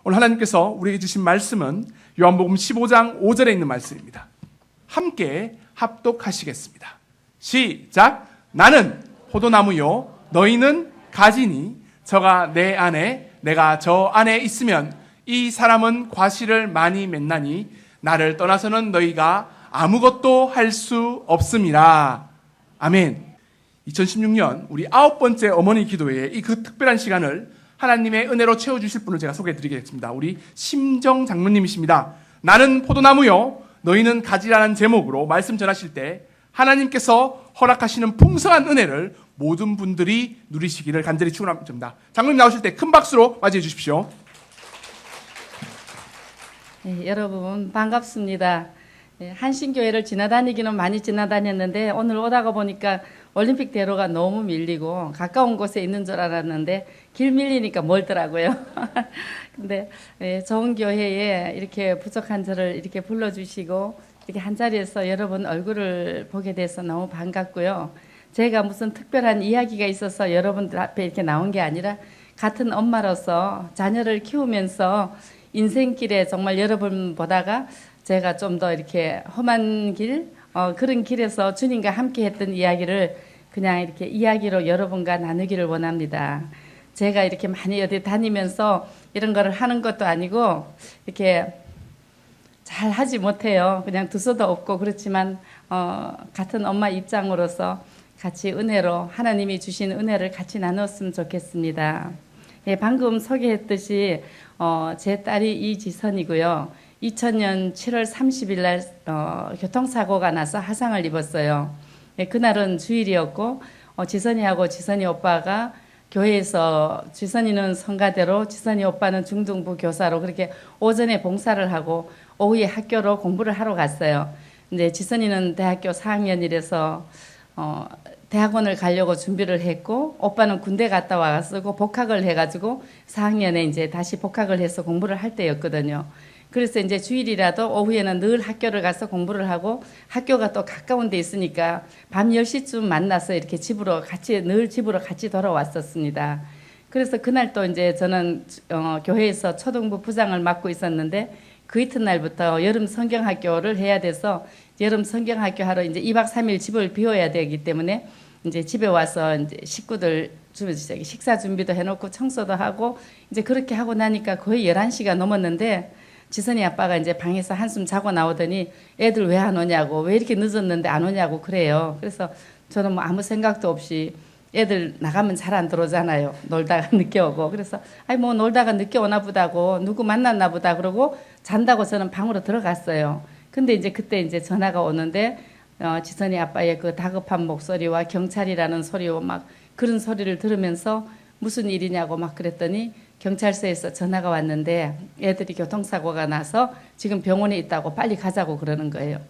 오늘 하나님께서 우리에게 주신 말씀은 요한복음 15장 5절에 있는 말씀입니다. 함께 합독하시겠습니다. 시작. 나는 포도나무요 너희는 가지니 저가 내 안에 내가 저 안에 있으면 이 사람은 과실을 많이 맺나니 나를 떠나서는 너희가 아무것도 할 수 없음이라. 아멘. 2016년 우리 9번째 어머니 기도회에 이 그 특별한 시간을 하나님의 은혜로 채워주실 분을 제가 소개해드리겠습니다. 우리 심정 장로님이십니다. 나는 포도나무요 너희는 가지라는 제목으로 말씀 전하실 때 하나님께서 허락하시는 풍성한 은혜를 모든 분들이 누리시기를 간절히 축원합니다. 장로님 나오실 때 큰 박수로 맞이해 주십시오. 네, 여러분 반갑습니다. 한신교회를 지나다니기는 많이 지나다녔는데 오늘 오다가 보니까 올림픽 대로가 너무 밀리고 가까운 곳에 있는 줄 알았는데 길 밀리니까 멀더라고요. 근데 좋은 교회에 이렇게 부족한 저를 이렇게 불러주시고 이렇게 한 자리에서 여러분 얼굴을 보게 돼서 너무 반갑고요. 제가 무슨 특별한 이야기가 있어서 여러분들 앞에 이렇게 나온 게 아니라 같은 엄마로서 자녀를 키우면서 인생길에 정말 여러분 보다가 제가 좀 더 이렇게 험한 길, 그런 길에서 주님과 함께 했던 이야기를 그냥 이렇게 이야기로 여러분과 나누기를 원합니다. 제가 이렇게 많이 어디 다니면서 이런 거를 하는 것도 아니고 이렇게 잘 하지 못해요. 그냥 두서도 없고 그렇지만 같은 엄마 입장으로서 같이 은혜로 하나님이 주신 은혜를 같이 나눴으면 좋겠습니다. 예, 방금 소개했듯이 제 딸이 이지선이고요. 2000년 7월 30일 날 교통사고가 나서 화상을 입었어요. 예, 그날은 주일이었고 지선이하고 지선이 오빠가 교회에서 지선이는 성가대로 지선이 오빠는 중등부 교사로 그렇게 오전에 봉사를 하고 오후에 학교로 공부를 하러 갔어요. 이제 지선이는 대학교 4학년이라서 대학원을 가려고 준비를 했고 오빠는 군대 갔다 와가지고 복학을 해가지고 4학년에 이제 다시 복학을 해서 공부를 할 때였거든요. 그래서 이제 주일이라도 오후에는 늘 학교를 가서 공부를 하고 학교가 또 가까운 데 있으니까 밤 10시쯤 만나서 이렇게 늘 집으로 같이 돌아왔었습니다. 그래서 그날 또 이제 저는 교회에서 초등부 부장을 맡고 있었는데 그 이튿날부터 여름 성경학교를 해야 돼서 여름 성경학교 하러 이제 2박 3일 집을 비워야 되기 때문에 이제 집에 와서 이제 식구들 식사 준비도 해놓고 청소도 하고 이제 그렇게 하고 나니까 거의 11시가 넘었는데 지선이 아빠가 이제 방에서 한숨 자고 나오더니 애들 왜 안 오냐고 왜 이렇게 늦었는데 안 오냐고 그래요. 그래서 저는 뭐 아무 생각도 없이 애들 나가면 잘 안 들어오잖아요. 놀다가 늦게 오고 그래서 아니 뭐 놀다가 늦게 오나 보다고 누구 만났나 보다 그러고 잔다고 저는 방으로 들어갔어요. 근데 이제 그때 이제 전화가 오는데 지선이 아빠의 그 다급한 목소리와 경찰이라는 소리와 막 그런 소리를 들으면서 무슨 일이냐고 막 그랬더니 경찰서에서 전화가 왔는데 애들이 교통사고가 나서 지금 병원에 있다고 빨리 가자고 그러는 거예요.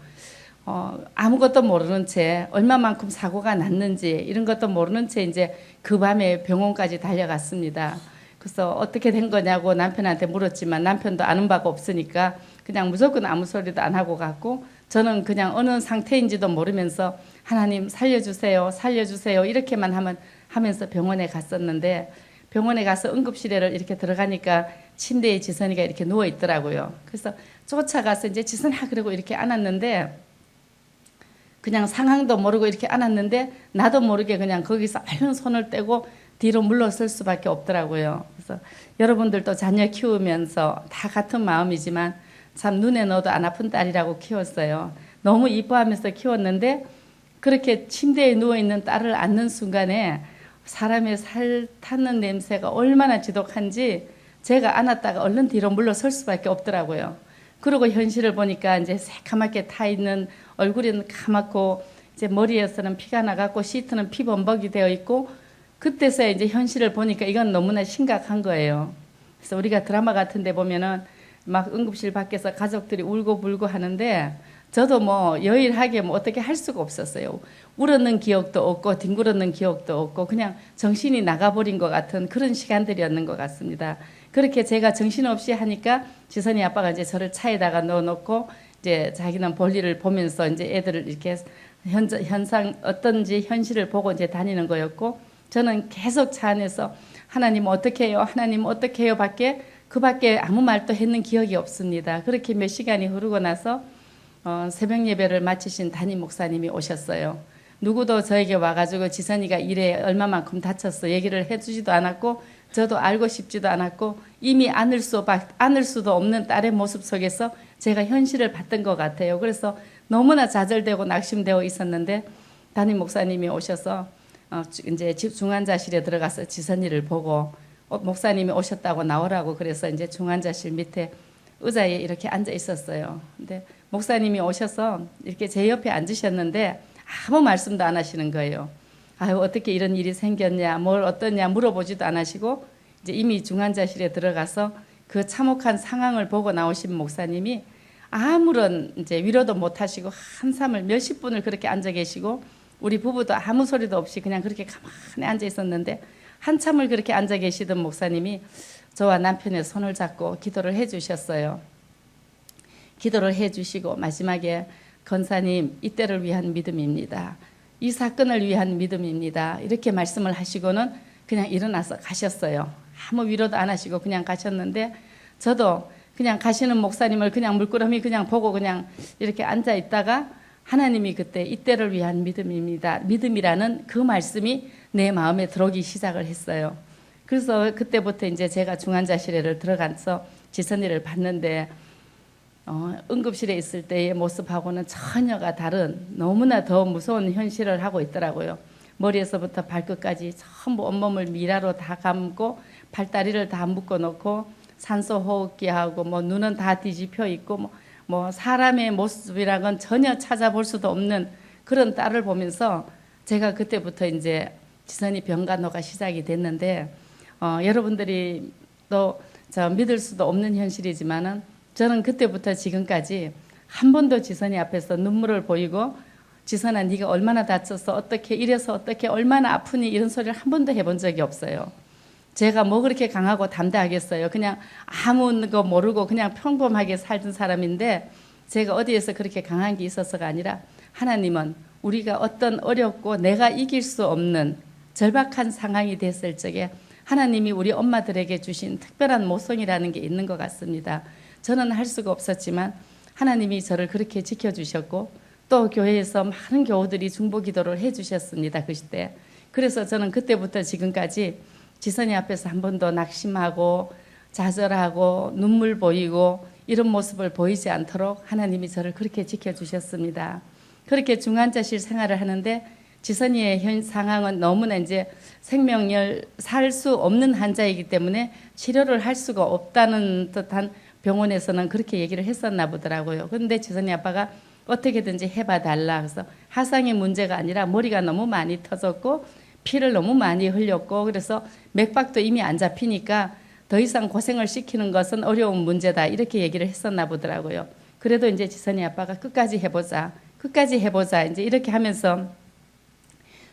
아무것도 모르는 채 얼마만큼 사고가 났는지 이런 것도 모르는 채 이제 그 밤에 병원까지 달려갔습니다. 그래서 어떻게 된 거냐고 남편한테 물었지만 남편도 아는 바가 없으니까 그냥 무조건 아무 소리도 안 하고 갔고 저는 그냥 어느 상태인지도 모르면서 하나님 살려주세요 살려주세요 이렇게만 하면서 병원에 갔었는데 병원에 가서 응급실에를 이렇게 들어가니까 침대에 지선이가 이렇게 누워 있더라고요. 그래서 쫓아가서 이제 지선아 그러고 이렇게 안았는데 그냥 상황도 모르고 이렇게 안았는데 나도 모르게 그냥 거기서 얼른 손을 떼고 뒤로 물러설 수밖에 없더라고요. 그래서 여러분들도 자녀 키우면서 다 같은 마음이지만 참 눈에 넣어도 안 아픈 딸이라고 키웠어요. 너무 이뻐하면서 키웠는데 그렇게 침대에 누워있는 딸을 안는 순간에 사람의 살 타는 냄새가 얼마나 지독한지 제가 안았다가 얼른 뒤로 물러설 수밖에 없더라고요. 그리고 현실을 보니까 이제 새카맣게 타 있는 얼굴은 까맣고 이제 머리에서는 피가 나갖고 시트는 피범벅이 되어 있고 그때서야 이제 현실을 보니까 이건 너무나 심각한 거예요. 그래서 우리가 드라마 같은 데 보면은 막 응급실 밖에서 가족들이 울고 불고 하는데 저도 뭐 여일하게 뭐 어떻게 할 수가 없었어요. 울었는 기억도 없고 뒹굴었는 기억도 없고 그냥 정신이 나가버린 것 같은 그런 시간들이었는 것 같습니다. 그렇게 제가 정신없이 하니까 지선이 아빠가 이제 저를 차에다가 넣어놓고 이제 자기는 볼일을 보면서 이제 애들을 이렇게 현상 어떤지 현실을 보고 이제 다니는 거였고 저는 계속 차 안에서 하나님 어떻게 해요? 하나님 어떻게 해요? 밖에 그밖에 아무 말도 했는 기억이 없습니다. 그렇게 몇 시간이 흐르고 나서 새벽 예배를 마치신 담임 목사님이 오셨어요. 누구도 저에게 와가지고 지선이가 일에 얼마만큼 다쳤어 얘기를 해주지도 않았고 저도 알고 싶지도 않았고 이미 안을 수도 없는 딸의 모습 속에서 제가 현실을 봤던 것 같아요. 그래서 너무나 좌절되고 낙심되어 있었는데 담임 목사님이 오셔서 이제 집 중환자실에 들어가서 지선이를 보고 목사님이 오셨다고 나오라고 그래서 이제 중환자실 밑에 의자에 이렇게 앉아 있었어요. 근데 목사님이 오셔서 이렇게 제 옆에 앉으셨는데 아무 말씀도 안 하시는 거예요. 아유, 어떻게 이런 일이 생겼냐, 뭘 어떠냐 물어보지도 안 하시고 이제 이미 중환자실에 들어가서 그 참혹한 상황을 보고 나오신 목사님이 아무런 이제 위로도 못 하시고 한참을 몇십 분을 그렇게 앉아 계시고 우리 부부도 아무 소리도 없이 그냥 그렇게 가만히 앉아 있었는데 한참을 그렇게 앉아 계시던 목사님이 저와 남편의 손을 잡고 기도를 해 주셨어요. 기도를 해 주시고 마지막에 권사님 이때를 위한 믿음입니다. 이 사건을 위한 믿음입니다. 이렇게 말씀을 하시고는 그냥 일어나서 가셨어요. 아무 위로도 안 하시고 그냥 가셨는데 저도 그냥 가시는 목사님을 그냥 물끄러미 그냥 보고 그냥 이렇게 앉아 있다가 하나님이 그때 이때를 위한 믿음입니다. 믿음이라는 그 말씀이 내 마음에 들어오기 시작을 했어요. 그래서 그때부터 이제 제가 중환자실에 들어가서 지선이를 봤는데 응급실에 있을 때의 모습하고는 전혀가 다른 너무나 더 무서운 현실을 하고 있더라고요. 머리에서부터 발끝까지 전부 온몸을 미라로 다 감고 팔다리를 다 묶어 놓고 산소 호흡기하고 뭐 눈은 다 뒤집혀 있고 뭐 사람의 모습이랑은 전혀 찾아볼 수도 없는 그런 딸을 보면서 제가 그때부터 이제 지선이 병간호가 시작이 됐는데 여러분들이 또 저 믿을 수도 없는 현실이지만은 저는 그때부터 지금까지 한 번도 지선이 앞에서 눈물을 보이고 지선아 네가 얼마나 다쳤어 어떻게 이래서 어떻게 얼마나 아프니 이런 소리를 한 번도 해본 적이 없어요. 제가 뭐 그렇게 강하고 담대하겠어요. 그냥 아무 거 모르고 그냥 평범하게 살던 사람인데 제가 어디에서 그렇게 강한 게 있어서가 아니라 하나님은 우리가 어떤 어렵고 내가 이길 수 없는 절박한 상황이 됐을 적에 하나님이 우리 엄마들에게 주신 특별한 모성이라는 게 있는 것 같습니다. 저는 할 수가 없었지만 하나님이 저를 그렇게 지켜주셨고 또 교회에서 많은 교우들이 중보기도를 해주셨습니다. 그 시대. 그래서 저는 그때부터 지금까지 지선이 앞에서 한 번도 낙심하고 좌절하고 눈물 보이고 이런 모습을 보이지 않도록 하나님이 저를 그렇게 지켜주셨습니다. 그렇게 중환자실 생활을 하는데 지선이의 현 상황은 너무나 이제 생명을 살 수 없는 환자이기 때문에 치료를 할 수가 없다는 듯한 병원에서는 그렇게 얘기를 했었나 보더라고요. 그런데 지선이 아빠가 어떻게든지 해봐달라. 그래서 하상의 문제가 아니라 머리가 너무 많이 터졌고 피를 너무 많이 흘렸고 그래서 맥박도 이미 안 잡히니까 더 이상 고생을 시키는 것은 어려운 문제다. 이렇게 얘기를 했었나 보더라고요. 그래도 이제 지선이 아빠가 끝까지 해보자. 이제 이렇게 하면서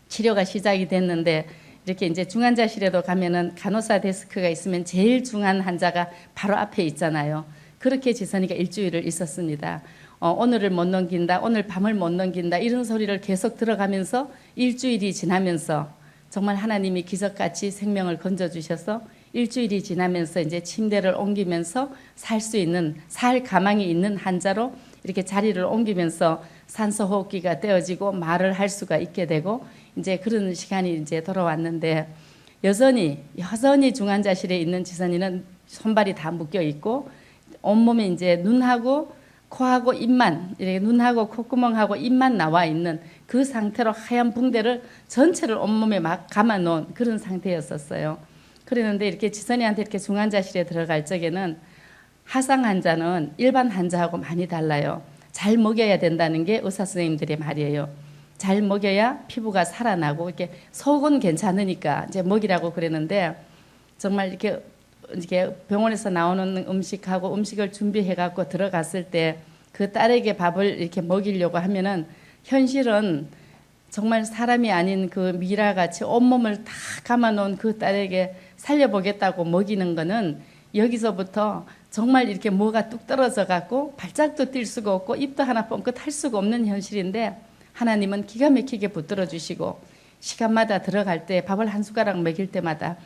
치료가 시작이 됐는데 이렇게 이제 중환자실에도 가면은 간호사 데스크가 있으면 제일 중한 환자가 바로 앞에 있잖아요. 그렇게 지선이가 일주일을 있었습니다. 오늘을 못 넘긴다, 오늘 밤을 못 넘긴다 이런 소리를 계속 들어가면서 일주일이 지나면서 정말 하나님이 기적같이 생명을 건져주셔서 일주일이 지나면서 이제 침대를 옮기면서 살 가망이 있는 환자로 이렇게 자리를 옮기면서 산소 호흡기가 떼어지고 말을 할 수가 있게 되고 이제 그런 시간이 이제 돌아왔는데 여전히 중환자실에 있는 지선이는 손발이 다 묶여 있고 온몸에 이제 눈하고 코하고 입만 이렇게 눈하고 콧구멍하고 입만 나와 있는 그 상태로 하얀 붕대를 전체를 온몸에 막 감아 놓은 그런 상태였었어요. 그랬는데 이렇게 지선이한테 이렇게 중환자실에 들어갈 적에는 하상 환자는 일반 환자하고 많이 달라요. 잘 먹여야 된다는 게 의사 선생님들의 말이에요. 잘 먹여야 피부가 살아나고 이렇게 속은 괜찮으니까 이제 먹이라고 그랬는데 정말 이렇게 병원에서 나오는 음식하고 음식을 준비해 갖고 들어갔을 때 그 딸에게 밥을 이렇게 먹이려고 하면은 현실은 정말 사람이 아닌 그 미라같이 온몸을 다 감아놓은 그 딸에게 살려보겠다고 먹이는 거는 여기서부터 정말 이렇게 뭐가 뚝 떨어져 갖고 발작도 뛸 수가 없고 입도 하나 뻥끗 할 수가 없는 현실인데 하나님은 기가 막히게 붙들어 주시고 시간마다 들어갈 때 밥을 한 숟가락 먹일 때마다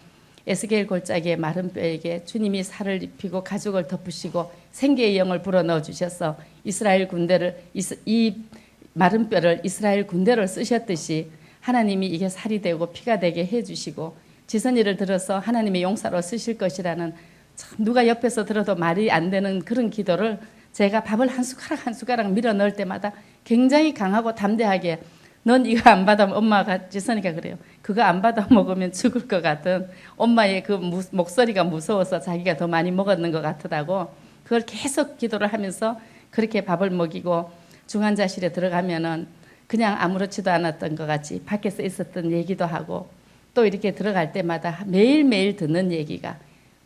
에스겔 골짜기의 마른 뼈에게 주님이 살을 입히고 가죽을 덮으시고 생계의 영을 불어넣어 주셔서 이스라엘 군대를 이 마른 뼈를 이스라엘 군대를 쓰셨듯이 하나님이 이게 살이 되고 피가 되게 해주시고 지선이를 들어서 하나님의 용사로 쓰실 것이라는 참 누가 옆에서 들어도 말이 안 되는 그런 기도를 제가 밥을 한 숟가락 한 숟가락 밀어 넣을 때마다 굉장히 강하고 담대하게 넌 이거 안 받아 엄마가 지선이가 그래요. 그거 안 받아 먹으면 죽을 것 같은 엄마의 그 목소리가 무서워서 자기가 더 많이 먹었는 것 같다고 그걸 계속 기도를 하면서 그렇게 밥을 먹이고 중환자실에 들어가면은 그냥 아무렇지도 않았던 것 같이 밖에서 있었던 얘기도 하고 또 이렇게 들어갈 때마다 매일매일 듣는 얘기가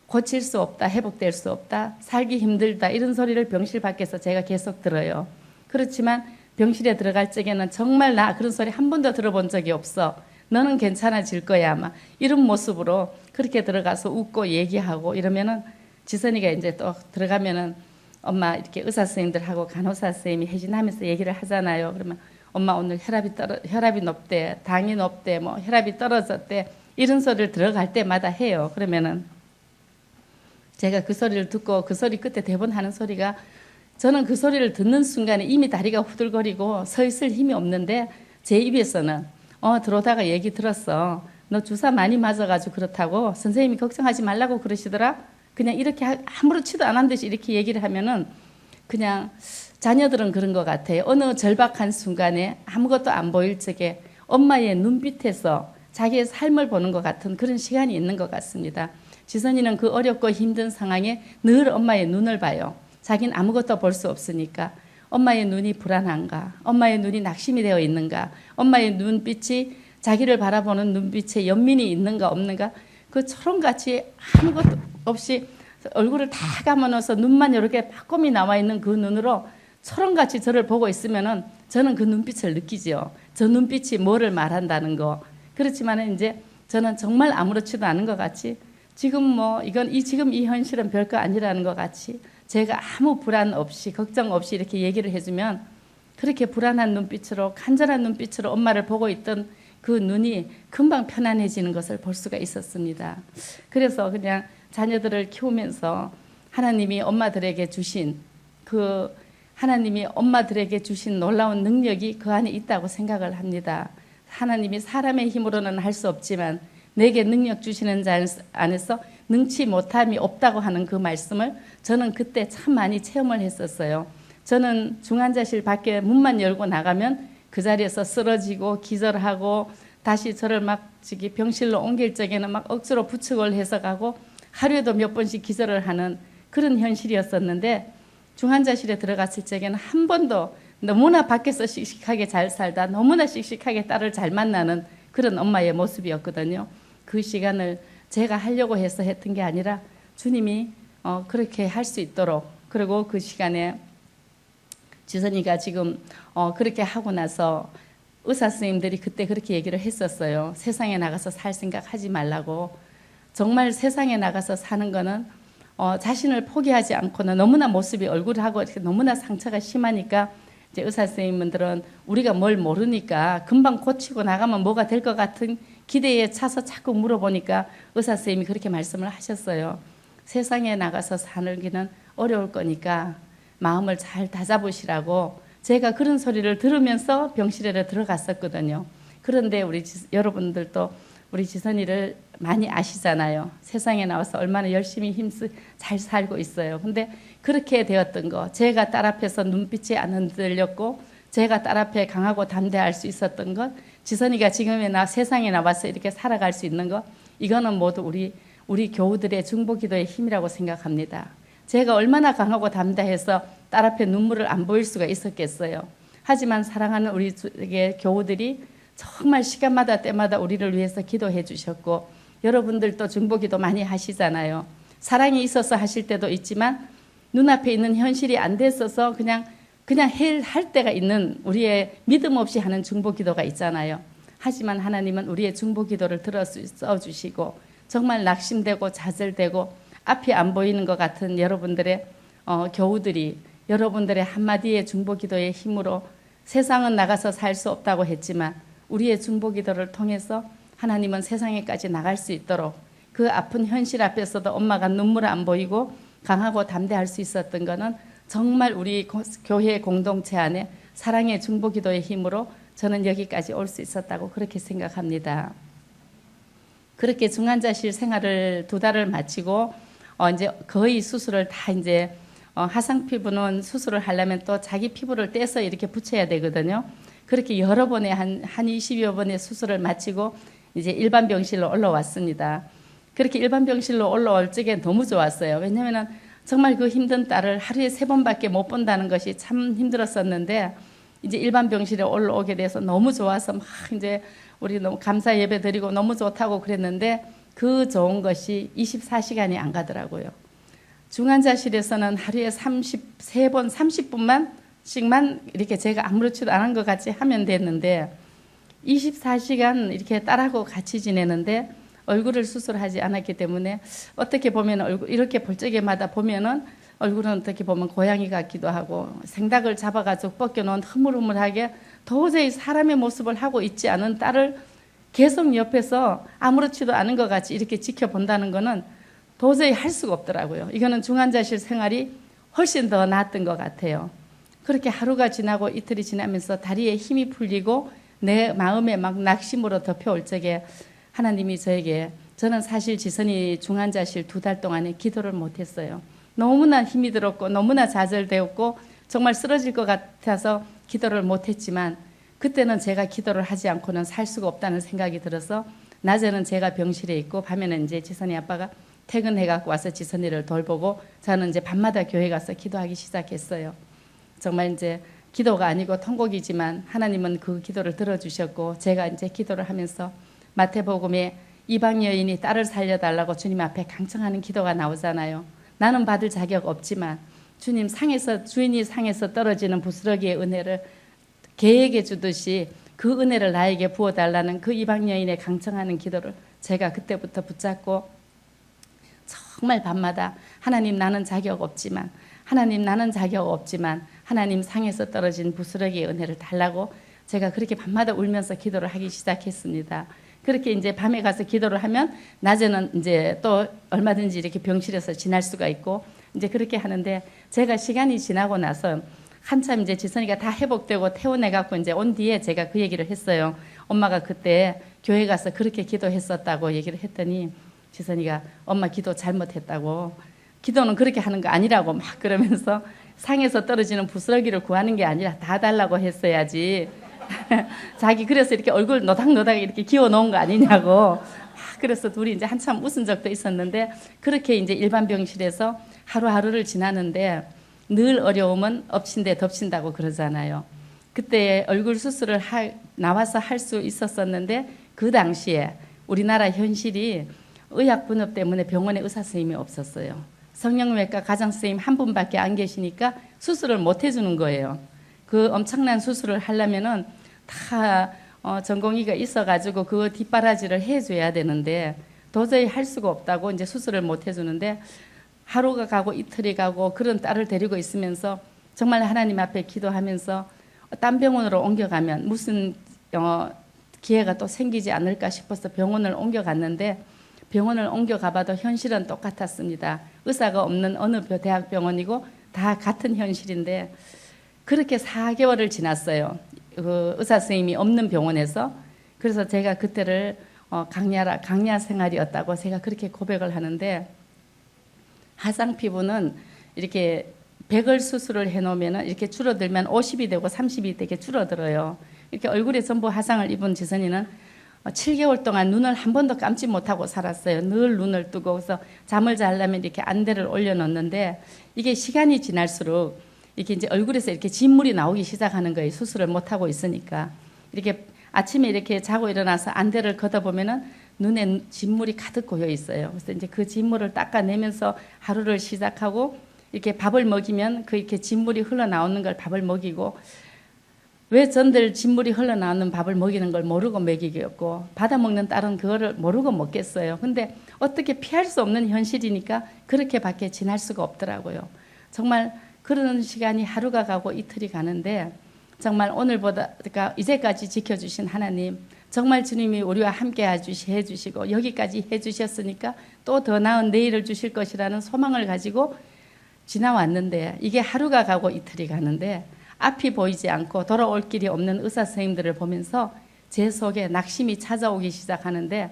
고칠 수 없다, 회복될 수 없다, 살기 힘들다 이런 소리를 병실 밖에서 제가 계속 들어요. 그렇지만 병실에 들어갈 적에는 정말 나 그런 소리 한 번도 들어본 적이 없어. 너는 괜찮아질 거야 아마. 이런 모습으로 그렇게 들어가서 웃고 얘기하고 이러면은 지선이가 이제 또 들어가면은 엄마 이렇게 의사 선생님들하고 간호사 선생님이 회진하면서 얘기를 하잖아요. 그러면 엄마 오늘 혈압이 높대, 당이 높대, 뭐 혈압이 떨어졌대 이런 소리를 들어갈 때마다 해요. 그러면은 제가 그 소리를 듣고 그 소리 끝에 대본 하는 소리가 저는 그 소리를 듣는 순간에 이미 다리가 후들거리고 서 있을 힘이 없는데 제 입에서는 들어오다가 얘기 들었어. 너 주사 많이 맞아가지고 그렇다고 선생님이 걱정하지 말라고 그러시더라. 그냥 이렇게 아무렇지도 않은 듯이 이렇게 얘기를 하면은 그냥 자녀들은 그런 것 같아요. 어느 절박한 순간에 아무것도 안 보일 적에 엄마의 눈빛에서 자기의 삶을 보는 것 같은 그런 시간이 있는 것 같습니다. 지선이는 그 어렵고 힘든 상황에 늘 엄마의 눈을 봐요. 자기는 아무것도 볼 수 없으니까 엄마의 눈이 불안한가, 엄마의 눈이 낙심이 되어 있는가, 엄마의 눈빛이 자기를 바라보는 눈빛에 연민이 있는가 없는가 그 초롱같이 아무것도 없이 얼굴을 다 감아넣어서 눈만 이렇게 빠꼼히 나와 있는 그 눈으로 초롱같이 저를 보고 있으면은 저는 그 눈빛을 느끼죠. 저 눈빛이 뭐를 말한다는 거. 그렇지만 이제 저는 정말 아무렇지도 않은 것 같이 지금 뭐 지금 이 현실은 별거 아니라는 것 같이 제가 아무 불안 없이 걱정 없이 이렇게 얘기를 해주면 그렇게 불안한 눈빛으로 간절한 눈빛으로 엄마를 보고 있던 그 눈이 금방 편안해지는 것을 볼 수가 있었습니다. 그래서 그냥 자녀들을 키우면서 하나님이 엄마들에게 주신 놀라운 능력이 그 안에 있다고 생각을 합니다. 하나님이 사람의 힘으로는 할 수 없지만 내게 능력 주시는 자 안에서 능치 못함이 없다고 하는 그 말씀을 저는 그때 참 많이 체험을 했었어요. 저는 중환자실 밖에 문만 열고 나가면 그 자리에서 쓰러지고 기절하고 다시 저를 막 병실로 옮길 적에는 막 억지로 부축을 해서 가고 하루에도 몇 번씩 기절을 하는 그런 현실이었었는데 중환자실에 들어갔을 적에는 한 번도 너무나 밖에서 씩씩하게 잘 살다 너무나 씩씩하게 딸을 잘 만나는 그런 엄마의 모습이었거든요. 그 시간을 제가 하려고 해서 했던 게 아니라 주님이 그렇게 할 수 있도록 그리고 그 시간에 지선이가 지금 그렇게 하고 나서 의사 선생님들이 그때 그렇게 얘기를 했었어요. 세상에 나가서 살 생각 하지 말라고. 정말 세상에 나가서 사는 거는 자신을 포기하지 않고는 너무나 모습이 얼굴하고 이렇게 너무나 상처가 심하니까 이제 의사 선생님들은 우리가 뭘 모르니까 금방 고치고 나가면 뭐가 될 것 같은 기대에 차서 자꾸 물어보니까 의사 선생님이 그렇게 말씀을 하셨어요. 세상에 나가서 사는 길은 어려울 거니까 마음을 잘 다잡으시라고 제가 그런 소리를 들으면서 병실에 들어갔었거든요. 그런데 여러분들도 우리 지선이를 많이 아시잖아요. 세상에 나와서 얼마나 열심히 잘 살고 있어요. 근데 그렇게 되었던 거, 제가 딸 앞에서 눈빛이 안 흔들렸고 제가 딸 앞에 강하고 담대할 수 있었던 것, 지선이가 지금의 세상에 나와서 이렇게 살아갈 수 있는 것, 이거는 모두 우리 교우들의 중보기도의 힘이라고 생각합니다. 제가 얼마나 강하고 담대해서 딸 앞에 눈물을 안 보일 수가 있었겠어요. 하지만 사랑하는 우리 교우들이 정말 시간마다 때마다 우리를 위해서 기도해 주셨고 여러분들도 중보기도 많이 하시잖아요. 사랑이 있어서 하실 때도 있지만 눈앞에 있는 현실이 안 됐어서 그냥 할 때가 있는 우리의 믿음 없이 하는 중보기도가 있잖아요. 하지만 하나님은 우리의 중보기도를 들어주시고 정말 낙심되고 좌절되고 앞이 안 보이는 것 같은 여러분들의 교우들이 여러분들의 한마디의 중보기도의 힘으로 세상은 나가서 살 수 없다고 했지만 우리의 중보기도를 통해서 하나님은 세상에까지 나갈 수 있도록 그 아픈 현실 앞에서도 엄마가 눈물 안 보이고 강하고 담대할 수 있었던 거는 정말 우리 교회 공동체 안에 사랑의 중보기도의 힘으로 저는 여기까지 올 수 있었다고 그렇게 생각합니다. 그렇게 중환자실 생활을 2달을 마치고 이제 거의 수술을 다 이제 하상 피부는 수술을 하려면 또 자기 피부를 떼서 이렇게 붙여야 되거든요. 그렇게 여러 번의 한 20여 번의 수술을 마치고 이제 일반 병실로 올라왔습니다. 그렇게 일반 병실로 올라올 적에 너무 좋았어요. 왜냐면은 정말 그 힘든 딸을 하루에 3번밖에 못 본다는 것이 참 힘들었었는데 이제 일반 병실에 올라오게 돼서 너무 좋아서 막 이제 우리 너무 감사 예배 드리고 너무 좋다고 그랬는데 그 좋은 것이 24시간이 안 가더라고요. 중환자실에서는 하루에 33번, 30분씩만 이렇게 제가 아무렇지도 않은 것 같이 하면 됐는데 24시간 이렇게 딸하고 같이 지내는데 얼굴을 수술하지 않았기 때문에 어떻게 보면 얼굴 이렇게 볼 적에마다 보면은 얼굴은 어떻게 보면 고양이 같기도 하고 생닭을 잡아가지고 벗겨놓은 흐물흐물하게 도저히 사람의 모습을 하고 있지 않은 딸을 계속 옆에서 아무렇지도 않은 것 같이 이렇게 지켜본다는 거는 도저히 할 수가 없더라고요. 이거는 중환자실 생활이 훨씬 더 나았던 것 같아요. 그렇게 하루가 지나고 이틀이 지나면서 다리에 힘이 풀리고 내 마음에 막 낙심으로 덮여올 적에 하나님이 저는 사실 지선이 중환자실 2달 동안에 기도를 못했어요. 너무나 힘이 들었고 너무나 좌절되었고 정말 쓰러질 것 같아서 기도를 못했지만 그때는 제가 기도를 하지 않고는 살 수가 없다는 생각이 들어서 낮에는 제가 병실에 있고 밤에는 이제 지선이 아빠가 퇴근해갖고 와서 지선이를 돌보고 저는 이제 밤마다 교회 가서 기도하기 시작했어요. 정말 이제 기도가 아니고 통곡이지만 하나님은 그 기도를 들어주셨고 제가 이제 기도를 하면서 마태복음에 이방 여인이 딸을 살려달라고 주님 앞에 강청하는 기도가 나오잖아요. 나는 받을 자격 없지만 주님이 상에서 떨어지는 부스러기의 은혜를 개에게 주듯이 그 은혜를 나에게 부어달라는 그 이방 여인의 강청하는 기도를 제가 그때부터 붙잡고 정말 밤마다 하나님 나는 자격 없지만 하나님 상에서 떨어진 부스러기의 은혜를 달라고 제가 그렇게 밤마다 울면서 기도를 하기 시작했습니다. 그렇게 이제 밤에 가서 기도를 하면 낮에는 이제 또 얼마든지 이렇게 병실에서 지날 수가 있고 이제 그렇게 하는데 제가 시간이 지나고 나서 한참 이제 지선이가 다 회복되고 퇴원해갖고 이제 온 뒤에 제가 그 얘기를 했어요. 엄마가 그때 교회 가서 그렇게 기도했었다고 얘기를 했더니 지선이가 엄마 기도 잘못했다고 기도는 그렇게 하는 거 아니라고 막 그러면서 상에서 떨어지는 부스러기를 구하는 게 아니라 다 달라고 했어야지. 자기 그래서 이렇게 얼굴 노닥노닥 이렇게 기워 놓은 거 아니냐고. 그래서 둘이 이제 한참 웃은 적도 있었는데 그렇게 이제 일반 병실에서 하루하루를 지나는데 늘 어려움은 엎친 데 덮친다고 그러잖아요. 그때 얼굴 수술을 나와서 할 수 있었었는데 그 당시에 우리나라 현실이 의학 분업 때문에 병원에 의사 선생님이 없었어요. 성형외과 가정 선생님 한 분밖에 안 계시니까 수술을 못 해주는 거예요. 그 엄청난 수술을 하려면은 다 전공의가 있어가지고 그 뒷바라지를 해줘야 되는데 도저히 할 수가 없다고 이제 수술을 못 해주는데 하루가 가고 이틀이 가고 그런 딸을 데리고 있으면서 정말 하나님 앞에 기도하면서 딴 병원으로 옮겨가면 무슨 기회가 또 생기지 않을까 싶어서 병원을 옮겨갔는데 병원을 옮겨가봐도 현실은 똑같았습니다. 의사가 없는 어느 대학병원이고 다 같은 현실인데 그렇게 4개월을 지났어요. 그 의사 선생님이 없는 병원에서. 그래서 제가 그때를 강야 생활이었다고 제가 그렇게 고백을 하는데 하상 피부는 이렇게 100을 수술을 해놓으면 이렇게 줄어들면 50이 되고 30이 되게 줄어들어요. 이렇게 얼굴에 전부 하상을 입은 지선이는 7개월 동안 눈을 한 번도 감지 못하고 살았어요. 늘 눈을 뜨고 그래서 잠을 자려면 이렇게 안대를 올려놓는데 이게 시간이 지날수록 이렇게 이제 얼굴에서 이렇게 진물이 나오기 시작하는 거예요. 수술을 못하고 있으니까. 이렇게 아침에 이렇게 자고 일어나서 안대를 걷어보면은 눈에 진물이 가득 고여 있어요. 그래서 이제 그 진물을 닦아내면서 하루를 시작하고 이렇게 밥을 먹이면 그 이렇게 진물이 흘러나오는 걸 밥을 먹이고 왜 전들 진물이 흘러나오는 밥을 먹이는 걸 모르고 먹이겠고 받아먹는 딸은 그거를 모르고 먹겠어요. 근데 어떻게 피할 수 없는 현실이니까 그렇게밖에 지날 수가 없더라고요. 정말 그런 시간이 하루가 가고 이틀이 가는데 정말 오늘보다 그러니까 이제까지 지켜주신 하나님 정말 주님이 우리와 함께 해주시고 여기까지 해주셨으니까 또 더 나은 내일을 주실 것이라는 소망을 가지고 지나왔는데, 이게 하루가 가고 이틀이 가는데 앞이 보이지 않고 돌아올 길이 없는 의사 선생님들을 보면서 제 속에 낙심이 찾아오기 시작하는데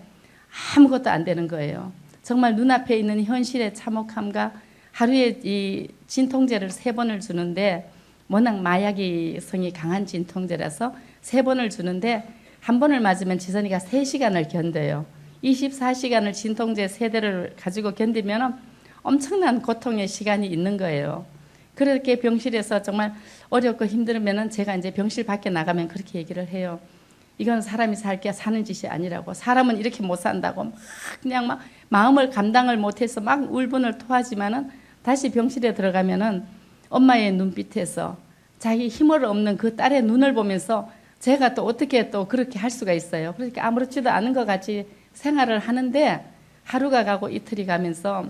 아무것도 안 되는 거예요. 정말 눈앞에 있는 현실의 참혹함과 하루에 이 진통제를 3번을 주는데, 워낙 마약이 성이 강한 진통제라서 3번을 주는데 한 번을 맞으면 지선이가 3시간을 견뎌요. 24시간을 진통제 3대를 가지고 견디면 엄청난 고통의 시간이 있는 거예요. 그렇게 병실에서 정말 어렵고 힘들면은 제가 이제 병실 밖에 나가면 그렇게 얘기를 해요. 이건 사람이 사는 짓이 아니라고. 사람은 이렇게 못 산다고. 막 그냥 막 마음을 감당을 못해서 막 울분을 토하지만은 다시 병실에 들어가면은 엄마의 눈빛에서 자기 힘을 없는 그 딸의 눈을 보면서 제가 또 어떻게 또 그렇게 할 수가 있어요. 그러니까 아무렇지도 않은 것 같이 생활을 하는데 하루가 가고 이틀이 가면서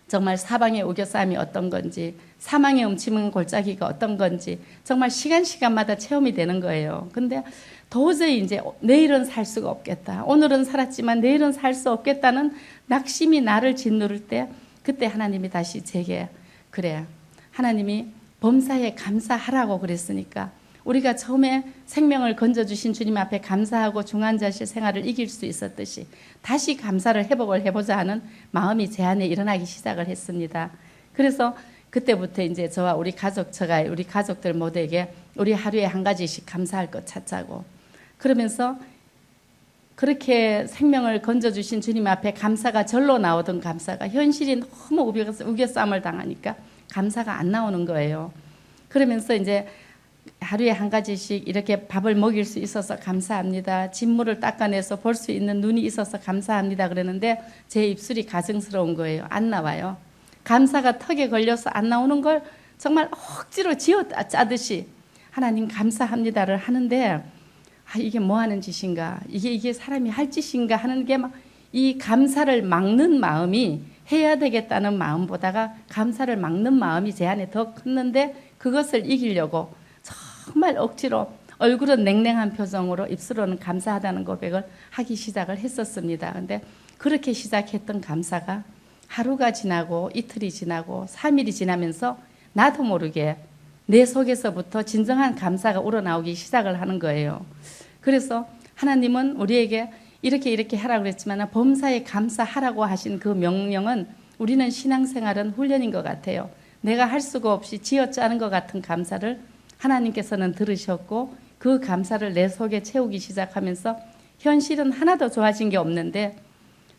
정말 사방의 우겨싸움이 어떤 건지, 사망의 음침한 골짜기가 어떤 건지 정말 시간마다 체험이 되는 거예요. 근데 도저히 이제 내일은 살 수가 없겠다. 오늘은 살았지만 내일은 살 수 없겠다는 낙심이 나를 짓누를 때, 그때 하나님이 다시 제게, 그래, 하나님이 범사에 감사하라고 그랬으니까 우리가 처음에 생명을 건져주신 주님 앞에 감사하고 중환자실 생활을 이길 수 있었듯이 다시 감사를 회복을 해보자 하는 마음이 제 안에 일어나기 시작을 했습니다. 그래서 그때부터 이제 저와 우리 가족들 모두에게 우리 하루에 한 가지씩 감사할 것 찾자고, 그러면서 그렇게 생명을 건져주신 주님 앞에 감사가 절로 나오던 감사가 현실이 너무 우겨싸움을 당하니까 감사가 안 나오는 거예요. 그러면서 이제 하루에 한 가지씩 이렇게 밥을 먹일 수 있어서 감사합니다. 진물을 닦아내서 볼 수 있는 눈이 있어서 감사합니다. 그러는데 제 입술이 가증스러운 거예요. 안 나와요. 감사가 턱에 걸려서 안 나오는 걸 정말 억지로 쥐어 짜듯이 하나님 감사합니다를 하는데, 이게 뭐 하는 짓인가, 이게 사람이 할 짓인가 하는 게 막 이 감사를 막는 마음이, 해야 되겠다는 마음보다가 감사를 막는 마음이 제 안에 더 컸는데, 그것을 이기려고 정말 억지로 얼굴은 냉랭한 표정으로 입술로는 감사하다는 고백을 하기 시작을 했었습니다. 근데 그렇게 시작했던 감사가 하루가 지나고 이틀이 지나고 3일이 지나면서 나도 모르게 내 속에서부터 진정한 감사가 우러나오기 시작을 하는 거예요. 그래서 하나님은 우리에게 이렇게 하라고 그랬지만 범사에 감사하라고 하신 그 명령은 우리는 신앙생활은 훈련인 것 같아요. 내가 할 수가 없이 쥐어짜는 것 같은 감사를 하나님께서는 들으셨고 그 감사를 내 속에 채우기 시작하면서 현실은 하나도 좋아진 게 없는데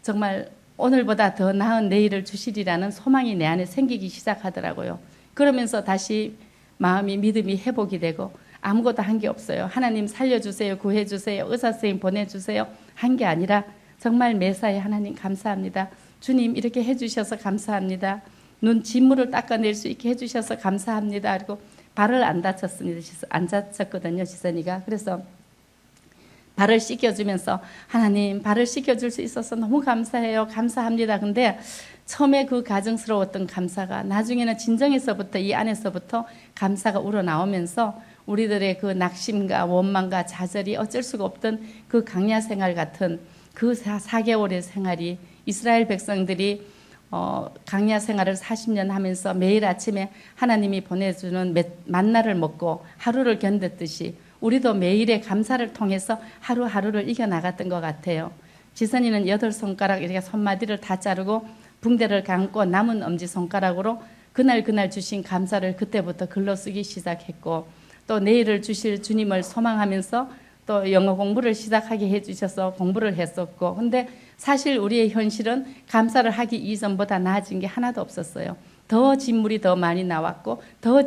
정말 오늘보다 더 나은 내일을 주시리라는 소망이 내 안에 생기기 시작하더라고요. 그러면서 다시 마음이 믿음이 회복이 되고 아무것도 한 게 없어요. 하나님 살려주세요, 구해주세요, 의사선생님 보내주세요 한 게 아니라 정말 매사에 하나님 감사합니다. 주님 이렇게 해주셔서 감사합니다. 눈 진물을 닦아낼 수 있게 해주셔서 감사합니다. 그리고 발을 안 다쳤거든요, 지선이가. 그래서 발을 씻겨주면서 하나님 발을 씻겨줄 수 있어서 너무 감사해요, 감사합니다. 근데 처음에 그 가증스러웠던 감사가 나중에는 진정에서부터, 이 안에서부터 감사가 우러나오면서 우리들의 그 낙심과 원망과 좌절이 어쩔 수가 없던 그 강야 생활 같은 그 4개월의 생활이, 이스라엘 백성들이 강야 생활을 40년 하면서 매일 아침에 하나님이 보내주는 만나를 먹고 하루를 견뎠듯이 우리도 매일의 감사를 통해서 하루하루를 이겨나갔던 것 같아요. 지선이는 8손가락 이렇게 손마디를 다 자르고 붕대를 감고 남은 엄지손가락으로 그날 주신 감사를 그때부터 글로 쓰기 시작했고, 또 내일을 주실 주님을 소망하면서 또 영어 공부를 시작하게 해주셔서 공부를 했었고, 근데 사실 우리의 현실은 감사를 하기 이전보다 나아진 게 하나도 없었어요. 더 진물이 더 많이 나왔고 더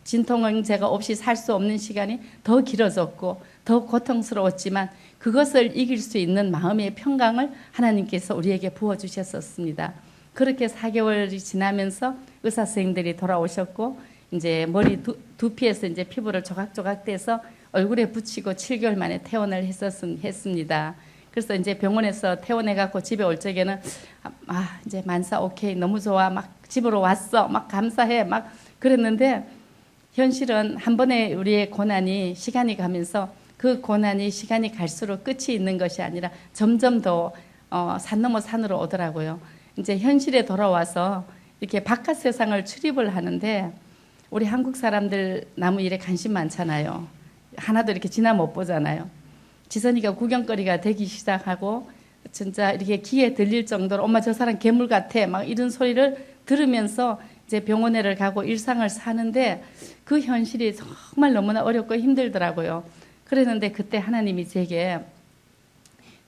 진통제가 없이 살 수 없는 시간이 더 길어졌고 더 고통스러웠지만 그것을 이길 수 있는 마음의 평강을 하나님께서 우리에게 부어주셨었습니다. 그렇게 4개월이 지나면서 의사 선생님들이 돌아오셨고 이제 머리 두피에서 이제 피부를 조각조각 떼서 얼굴에 붙이고 7개월 만에 퇴원을 했습니다. 그래서 이제 병원에서 퇴원해갖고 집에 올 적에는 이제 만사 오케이, 너무 좋아, 막 집으로 왔어, 막 감사해, 막 그랬는데 현실은 한 번에 우리의 고난이 시간이 가면서 그 고난이 시간이 갈수록 끝이 있는 것이 아니라 점점 더 산 넘어 산으로 오더라고요. 이제 현실에 돌아와서 이렇게 바깥 세상을 출입을 하는데 우리 한국 사람들 나무 일에 관심 많잖아요. 하나도 이렇게 지나 못 보잖아요. 지선이가 구경거리가 되기 시작하고 진짜 이렇게 귀에 들릴 정도로 엄마 저 사람 괴물 같아 막 이런 소리를 들으면서 이제 병원에를 가고 일상을 사는데 그 현실이 정말 너무나 어렵고 힘들더라고요. 그랬는데 그때 하나님이 제게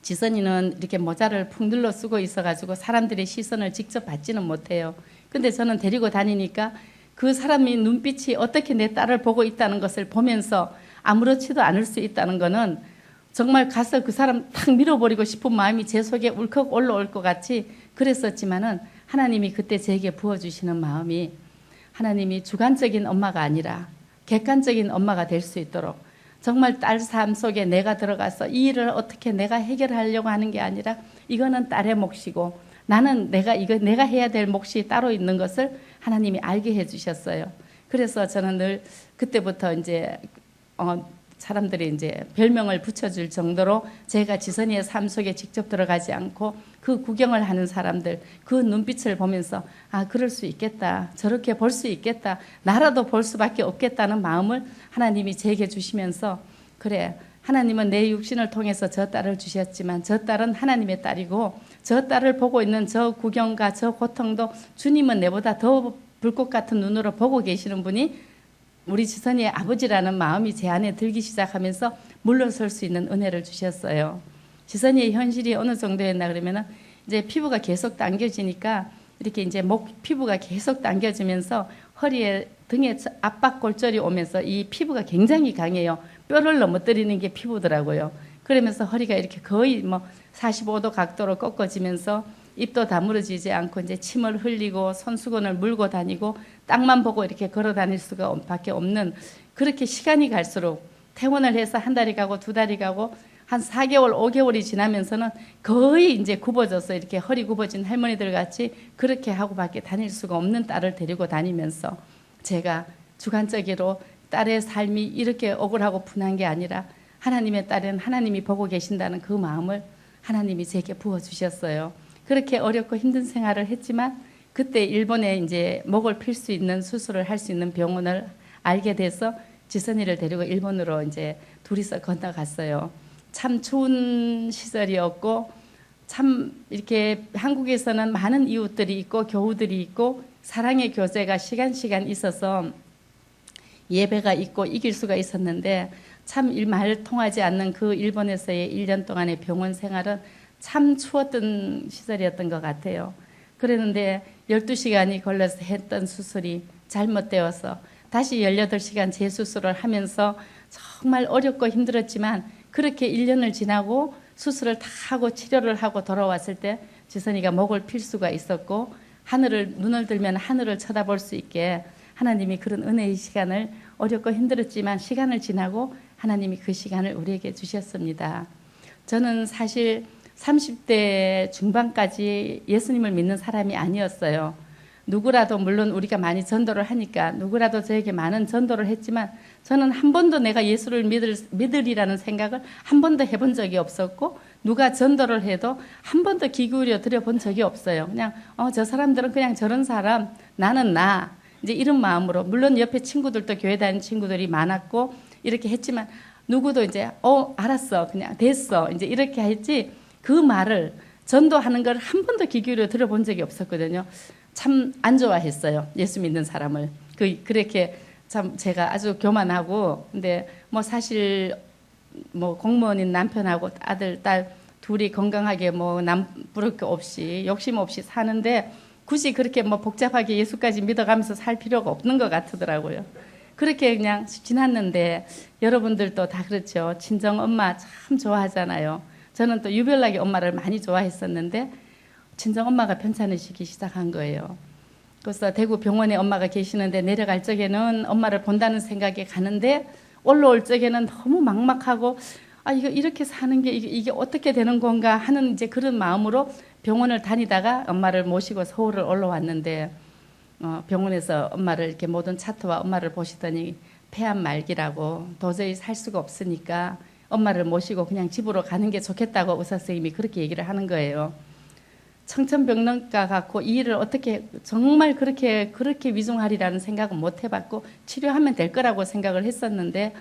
지선이는 이렇게 모자를 풍들러 쓰고 있어가지고 사람들의 시선을 직접 받지는 못해요. 근데 저는 데리고 다니니까 그 사람이 눈빛이 어떻게 내 딸을 보고 있다는 것을 보면서 아무렇지도 않을 수 있다는 거는 정말 가서 그 사람 탁 밀어버리고 싶은 마음이 제 속에 울컥 올라올 것 같이 그랬었지만은 하나님이 그때 제게 부어주시는 마음이 하나님이 주관적인 엄마가 아니라 객관적인 엄마가 될 수 있도록 정말 딸 삶 속에 내가 들어가서 이 일을 어떻게 내가 해결하려고 하는 게 아니라 이거는 딸의 몫이고 나는 내가 해야 될 몫이 따로 있는 것을 하나님이 알게 해주셨어요. 그래서 저는 늘 그때부터 이제 사람들이 이제 별명을 붙여줄 정도로 제가 지선이의 삶 속에 직접 들어가지 않고 그 구경을 하는 사람들 그 눈빛을 보면서 아 그럴 수 있겠다 저렇게 볼 수 있겠다 나라도 볼 수밖에 없겠다는 마음을 하나님이 제게 주시면서 그래 하나님은 내 육신을 통해서 저 딸을 주셨지만 저 딸은 하나님의 딸이고 저 딸을 보고 있는 저 구경과 저 고통도 주님은 내보다 더 불꽃 같은 눈으로 보고 계시는 분이 우리 지선이의 아버지라는 마음이 제 안에 들기 시작하면서 물러설 수 있는 은혜를 주셨어요. 지선이의 현실이 어느 정도였나 그러면은 이제 피부가 계속 당겨지니까 이렇게 이제 목 피부가 계속 당겨지면서 허리에 등에 압박 골절이 오면서 이 피부가 굉장히 강해요. 뼈를 넘어뜨리는 게 피부더라고요. 그러면서 허리가 이렇게 거의 뭐 45도 각도로 꺾어지면서 입도 다물어지지 않고 이제 침을 흘리고 손수건을 물고 다니고 땅만 보고 이렇게 걸어 다닐 수가 밖에 없는 그렇게 시간이 갈수록 퇴원을 해서 한 달이 가고 두 달이 가고 한 4개월, 5개월이 지나면서는 거의 이제 굽어져서 이렇게 허리 굽어진 할머니들 같이 그렇게 하고 밖에 다닐 수가 없는 딸을 데리고 다니면서 제가 주관적으로 딸의 삶이 이렇게 억울하고 분한 게 아니라 하나님의 딸은 하나님이 보고 계신다는 그 마음을 하나님이 제게 부어주셨어요. 그렇게 어렵고 힘든 생활을 했지만 그때 일본에 이제 목을 필 수 있는 수술을 할 수 있는 병원을 알게 돼서 지선이를 데리고 일본으로 이제 둘이서 건너갔어요. 참 추운 시절이었고 참 이렇게 한국에서는 많은 이웃들이 있고 교우들이 있고 사랑의 교제가 시간 있어서 예배가 있고 이길 수가 있었는데 참 말 통하지 않는 그 일본에서의 1년 동안의 병원 생활은 참 추웠던 시절이었던 것 같아요. 그랬는데 12시간이 걸려서 했던 수술이 잘못되어서 다시 18시간 재수술을 하면서 정말 어렵고 힘들었지만 그렇게 1년을 지나고 수술을 다 하고 치료를 하고 돌아왔을 때 지선이가 목을 필 수가 있었고 눈을 들면 하늘을 쳐다볼 수 있게 하나님이 그런 은혜의 시간을 어렵고 힘들었지만 시간을 지나고 하나님이 그 시간을 우리에게 주셨습니다. 저는 사실 30대 중반까지 예수님을 믿는 사람이 아니었어요. 누구라도 물론 우리가 많이 전도를 하니까 누구라도 저에게 많은 전도를 했지만 저는 한 번도 내가 예수를 믿으리라는 생각을 한 번도 해본 적이 없었고 누가 전도를 해도 한 번도 귀 기울여 들어본 적이 없어요. 그냥 저 사람들은 그냥 저런 사람 나는 나 이제 이런 마음으로 물론 옆에 친구들도 교회 다니는 친구들이 많았고 이렇게 했지만 누구도 이제 알았어 그냥 됐어 이제 이렇게 했지 그 말을 전도하는 걸 한 번도 귀 기울여 들어본 적이 없었거든요. 참 안 좋아했어요. 예수 믿는 사람을. 그렇게 참 제가 아주 교만하고 근데 뭐 사실 뭐 공무원인 남편하고 아들, 딸 둘이 건강하게 뭐 남부를 게 없이 욕심 없이 사는데 굳이 그렇게 뭐 복잡하게 예수까지 믿어가면서 살 필요가 없는 것 같더라고요. 그렇게 그냥 지났는데 여러분들도 다 그렇죠. 친정 엄마 참 좋아하잖아요. 저는 또 유별나게 엄마를 많이 좋아했었는데 친정 엄마가 편찮으시기 시작한 거예요. 그래서 대구 병원에 엄마가 계시는데 내려갈 적에는 엄마를 본다는 생각에 가는데 올라올 적에는 너무 막막하고 이거 이렇게 사는 게 이게 어떻게 되는 건가 하는 이제 그런 마음으로 병원을 다니다가 엄마를 모시고 서울을 올라왔는데 병원에서 엄마를 이렇게 모든 차트와 엄마를 보시더니 폐암 말기라고 도저히 살 수가 없으니까 엄마를 모시고 그냥 집으로 가는 게 좋겠다고 의사 선생님이 그렇게 얘기를 하는 거예요. 청천벽력과 갖고 이 일을 어떻게 정말 그렇게 위중하리라는 생각은 못 해봤고 치료하면 될 거라고 생각을 했었는데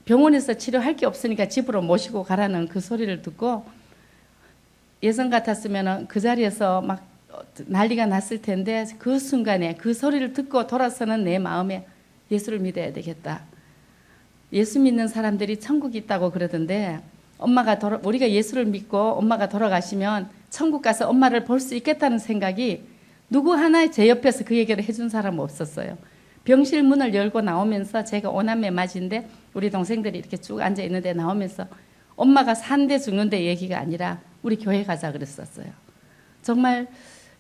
병원에서 치료할 게 없으니까 집으로 모시고 가라는 그 소리를 듣고 예전 같았으면 그 자리에서 막 난리가 났을 텐데 그 순간에 그 소리를 듣고 돌아서는 내 마음에 예수를 믿어야 되겠다. 예수 믿는 사람들이 천국이 있다고 그러던데 우리가 예수를 믿고 엄마가 돌아가시면 천국 가서 엄마를 볼 수 있겠다는 생각이 누구 하나 제 옆에서 그 얘기를 해준 사람은 없었어요. 병실 문을 열고 나오면서 제가 오남매 맞인데 우리 동생들이 이렇게 쭉 앉아 있는데 나오면서 엄마가 산대 죽는데 얘기가 아니라 우리 교회 가자 그랬었어요. 정말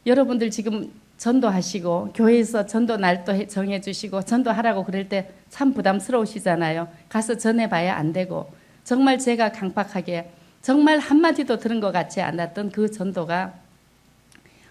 여러분들 지금 전도하시고 교회에서 전도 날도 정해주시고 전도하라고 그럴 때 참 부담스러우시잖아요. 가서 전해봐야 안 되고 정말 제가 강박하게 정말 한마디도 들은 것 같지 않았던 그 전도가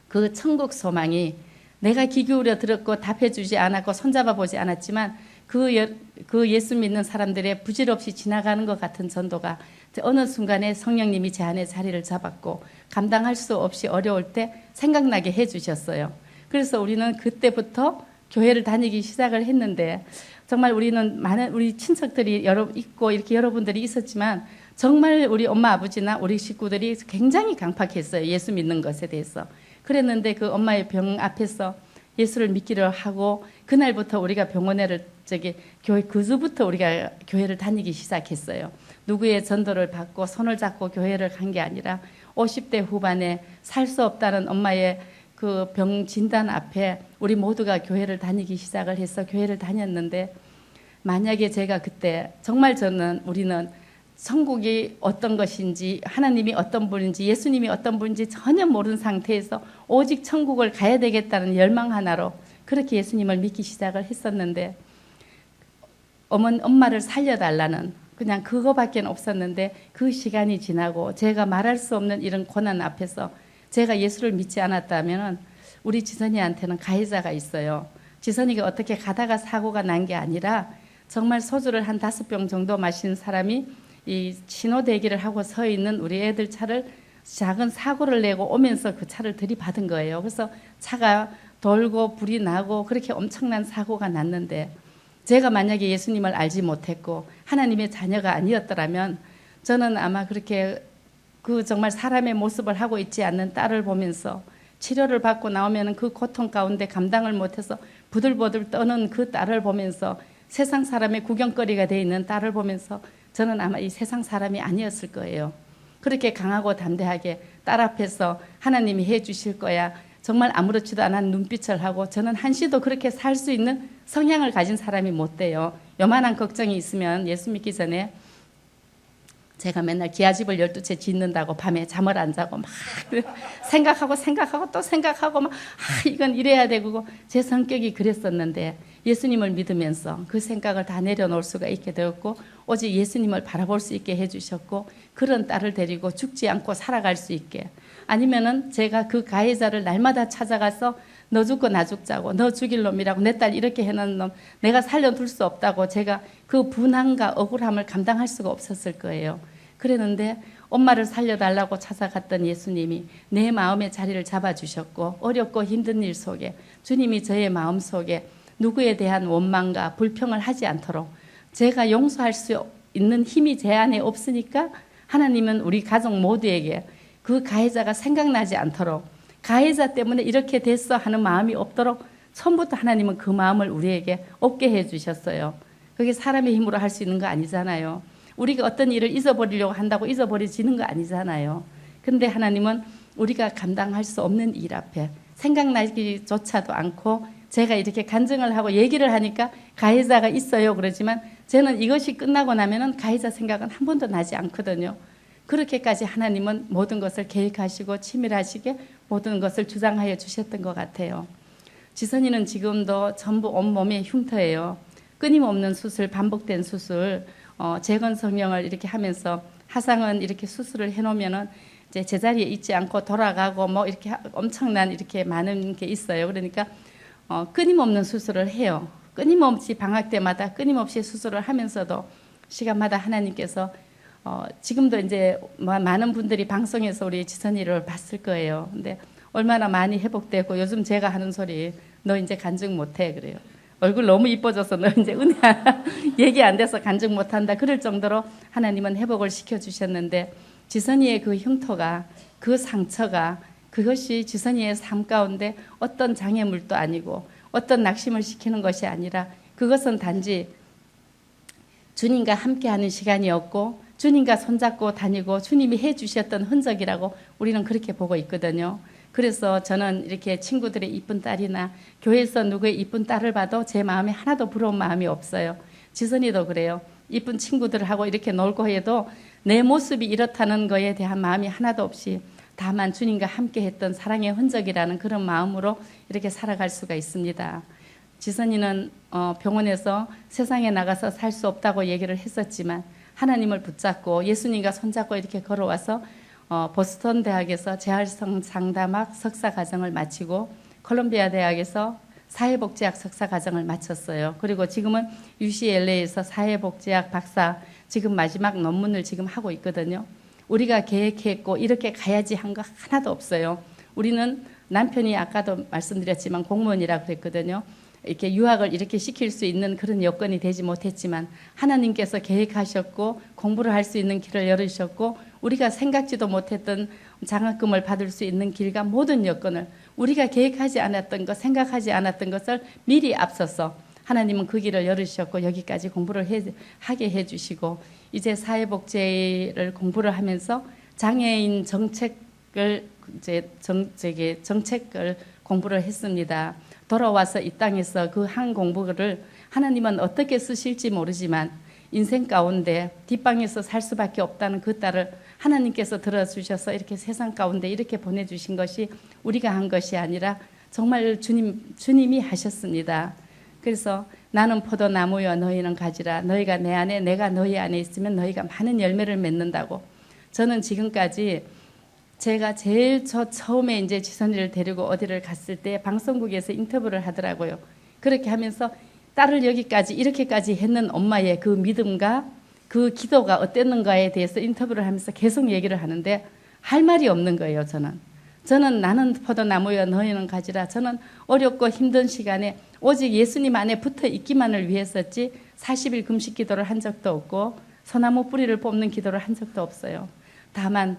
그 천국 소망이 내가 귀 기울여 들었고 답해주지 않았고 손잡아 보지 않았지만 그 예수 믿는 사람들의 부질없이 지나가는 것 같은 전도가 어느 순간에 성령님이 제 안에 자리를 잡았고 감당할 수 없이 어려울 때 생각나게 해주셨어요. 그래서 우리는 그때부터 교회를 다니기 시작을 했는데 정말 우리는 많은 우리 친척들이 있고 이렇게 여러분들이 있었지만 정말 우리 엄마 아버지나 우리 식구들이 굉장히 강팍했어요. 예수 믿는 것에 대해서. 그랬는데 그 엄마의 병 앞에서 예수를 믿기를 하고 그날부터 우리가 병원에를 교회 그 주부터 우리가 교회를 다니기 시작했어요. 누구의 전도를 받고 손을 잡고 교회를 간 게 아니라 50대 후반에 살 수 없다는 엄마의 그 병 진단 앞에 우리 모두가 교회를 다니기 시작을 해서 교회를 다녔는데 만약에 제가 그때 정말 우리는 천국이 어떤 것인지 하나님이 어떤 분인지 예수님이 어떤 분인지 전혀 모르는 상태에서 오직 천국을 가야 되겠다는 열망 하나로 그렇게 예수님을 믿기 시작을 했었는데 엄마를 살려달라는 그냥 그거밖에 없었는데 그 시간이 지나고 제가 말할 수 없는 이런 고난 앞에서 제가 예수를 믿지 않았다면 우리 지선이한테는 가해자가 있어요. 지선이가 어떻게 가다가 사고가 난 게 아니라 정말 소주를 한 5병 정도 마신 사람이 이 신호 대기를 하고 서 있는 우리 애들 차를 작은 사고를 내고 오면서 그 차를 들이받은 거예요. 그래서 차가 돌고 불이 나고 그렇게 엄청난 사고가 났는데 제가 만약에 예수님을 알지 못했고 하나님의 자녀가 아니었더라면 저는 아마 그렇게 그 정말 사람의 모습을 하고 있지 않는 딸을 보면서 치료를 받고 나오면 그 고통 가운데 감당을 못해서 부들부들 떠는 그 딸을 보면서 세상 사람의 구경거리가 돼 있는 딸을 보면서 저는 아마 이 세상 사람이 아니었을 거예요. 그렇게 강하고 담대하게 딸 앞에서 하나님이 해 주실 거야. 정말 아무렇지도 않은 눈빛을 하고 저는 한시도 그렇게 살 수 있는 성향을 가진 사람이 못 돼요. 요만한 걱정이 있으면 예수 믿기 전에 제가 맨날 기아집을 12채 짓는다고 밤에 잠을 안 자고 막 생각하고 또 생각하고 막 이건 이래야 되고 제 성격이 그랬었는데 예수님을 믿으면서 그 생각을 다 내려놓을 수가 있게 되었고 오직 예수님을 바라볼 수 있게 해주셨고 그런 딸을 데리고 죽지 않고 살아갈 수 있게 아니면은 제가 그 가해자를 날마다 찾아가서 너 죽고 나 죽자고 너 죽일 놈이라고 내 딸 이렇게 해놓은 놈 내가 살려둘 수 없다고 제가 그 분함과 억울함을 감당할 수가 없었을 거예요. 그랬는데 엄마를 살려달라고 찾아갔던 예수님이 내 마음의 자리를 잡아주셨고 어렵고 힘든 일 속에 주님이 저의 마음 속에 누구에 대한 원망과 불평을 하지 않도록 제가 용서할 수 있는 힘이 제 안에 없으니까 하나님은 우리 가족 모두에게 그 가해자가 생각나지 않도록 가해자 때문에 이렇게 됐어 하는 마음이 없도록 처음부터 하나님은 그 마음을 우리에게 없게 해주셨어요. 그게 사람의 힘으로 할 수 있는 거 아니잖아요. 우리가 어떤 일을 잊어버리려고 한다고 잊어버려지는 거 아니잖아요. 그런데 하나님은 우리가 감당할 수 없는 일 앞에 생각나기조차도 않고 제가 이렇게 간증을 하고 얘기를 하니까 가해자가 있어요 그러지만 저는 이것이 끝나고 나면은 가해자 생각은 한 번도 나지 않거든요. 그렇게까지 하나님은 모든 것을 계획하시고 치밀하시게 모든 것을 주장하여 주셨던 것 같아요. 지선이는 지금도 전부 온몸에 흉터예요. 끊임없는 수술, 반복된 수술, 재건 성형을 이렇게 하면서 하상은 이렇게 수술을 해놓으면은 이제 제자리에 있지 않고 돌아가고 뭐 이렇게 엄청난 이렇게 많은 게 있어요. 그러니까 끊임없는 수술을 해요. 끊임없이 방학 때마다 끊임없이 수술을 하면서도 시간마다 하나님께서 지금도 이제 많은 분들이 방송에서 우리 지선이를 봤을 거예요. 근데 얼마나 많이 회복되고 요즘 제가 하는 소리 너 이제 간증 못해 그래요. 얼굴 너무 이뻐져서 너 이제 은혜 얘기 안 돼서 간증 못한다 그럴 정도로 하나님은 회복을 시켜주셨는데 지선이의 그 흉터가 그 상처가 그것이 지선이의 삶 가운데 어떤 장애물도 아니고 어떤 낙심을 시키는 것이 아니라 그것은 단지 주님과 함께하는 시간이었고 주님과 손잡고 다니고 주님이 해주셨던 흔적이라고 우리는 그렇게 보고 있거든요. 그래서 저는 이렇게 친구들의 이쁜 딸이나 교회에서 누구의 이쁜 딸을 봐도 제 마음에 하나도 부러운 마음이 없어요. 지선이도 그래요. 이쁜 친구들하고 이렇게 놀고 해도 내 모습이 이렇다는 거에 대한 마음이 하나도 없이 다만 주님과 함께 했던 사랑의 흔적이라는 그런 마음으로 이렇게 살아갈 수가 있습니다. 지선이는 병원에서 세상에 나가서 살 수 없다고 얘기를 했었지만 하나님을 붙잡고 예수님과 손잡고 이렇게 걸어와서 보스턴 대학에서 재활성 상담학 석사 과정을 마치고 콜롬비아 대학에서 사회복지학 석사 과정을 마쳤어요. 그리고 지금은 UCLA에서 사회복지학 박사 지금 마지막 논문을 지금 하고 있거든요. 우리가 계획했고 이렇게 가야지 한 거 하나도 없어요. 우리는 남편이 아까도 말씀드렸지만 공무원이라 그랬거든요. 이렇게 유학을 이렇게 시킬 수 있는 그런 여건이 되지 못했지만 하나님께서 계획하셨고 공부를 할 수 있는 길을 열으셨고 우리가 생각지도 못했던 장학금을 받을 수 있는 길과 모든 여건을 우리가 계획하지 않았던 것, 생각하지 않았던 것을 미리 앞서서 하나님은 그 길을 열으셨고 여기까지 공부를 하게 해주시고 이제 사회복지를 공부를 하면서 장애인 정책을 정책을 공부를 했습니다. 돌아와서 이 땅에서 그 한 공부를 하나님은 어떻게 쓰실지 모르지만 인생 가운데 뒷방에서 살 수밖에 없다는 그 딸을 하나님께서 들어주셔서 이렇게 세상 가운데 이렇게 보내주신 것이 우리가 한 것이 아니라 정말 주님이 하셨습니다. 그래서 나는 포도나무여 너희는 가지라 너희가 내 안에 내가 너희 안에 있으면 너희가 많은 열매를 맺는다고. 저는 지금까지 제가 제일 처음에 이제 지선이를 데리고 어디를 갔을 때 방송국에서 인터뷰를 하더라고요. 그렇게 하면서 딸을 여기까지 이렇게까지 했는 엄마의 그 믿음과 그 기도가 어땠는가에 대해서 인터뷰를 하면서 계속 얘기를 하는데 할 말이 없는 거예요. 저는 나는 포도나무여 너희는 가지라. 저는 어렵고 힘든 시간에 오직 예수님 안에 붙어 있기만을 위해서지 40일 금식 기도를 한 적도 없고 소나무 뿌리를 뽑는 기도를 한 적도 없어요. 다만